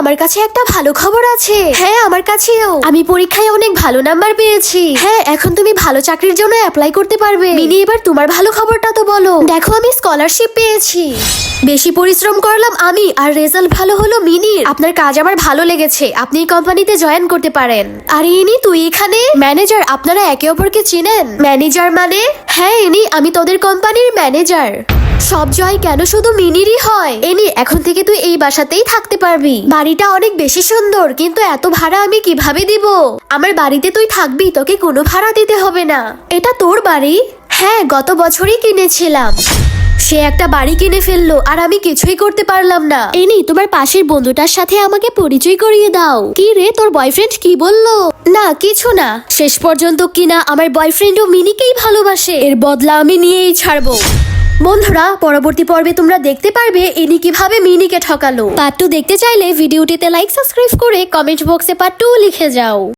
আমার কাছে একটা ভালো খবর আছে। হ্যাঁ আমার কাছেও। আমি পরীক্ষায় অনেক ভালো নাম্বার পেয়েছি। হ্যাঁ এখন তুমি ভালো চাকরির জন্য অ্যাপ্লাই করতে পারবে। মিনি এবার তোমার ভালো খবরটা তো বলো। দেখো আমি স্কলারশিপ পেয়েছি। বেশি পরিশ্রম করলাম আমি আর রেজাল্ট ভালো হলো মিনির। আপনার কাজ আমার ভালো লেগেছে, আপনি এই কোম্পানিতে জয়েন করতে পারেন। আর ইনি তুই এখানে ম্যানেজার, আপনারা একে অপরকে চিনেন? ম্যানেজার মানে? হ্যাঁ ইনি আমি তোদের কোম্পানির ম্যানেজার। সব জয় কেন শুধু মিনিরই হয়? এনি এখন থেকে তুই এই বাসাতেই থাকতে পারবি। বাড়িটা অনেক বেশি সুন্দর, কিন্তু এত ভাড়া আমি কিভাবে দিব? আমার বাড়িতে তুই থাকবি, তোকে কোনো ভাড়া দিতে হবে না। এটা তোর বাড়ি? হ্যাঁ গত বছরই কিনেছিলাম। সে একটা বাড়ি কিনে ফেললো আর আমি কিছুই করতে পারলাম না। এনি তোমার পাশের বন্ধুটার সাথে আমাকে পরিচয় করিয়ে দাও। কি রে তোর বয়ফ্রেন্ড কি বললো? না কিছু না। শেষ পর্যন্ত কিনা আমার বয়ফ্রেন্ডও মিনিকেই ভালোবাসে। এর বদলা আমি নিয়েই ছাড়বো। বন্ধুরা পরবর্তী পর্বে তোমরা দেখতে পারবে এনি কিভাবে মিনিকে ঠকালো। পার্ট 2 দেখতে চাইলে ভিডিওটিতে লাইক সাবস্ক্রাইব করে কমেন্ট বক্সে পার্ট 2 লিখে যাও।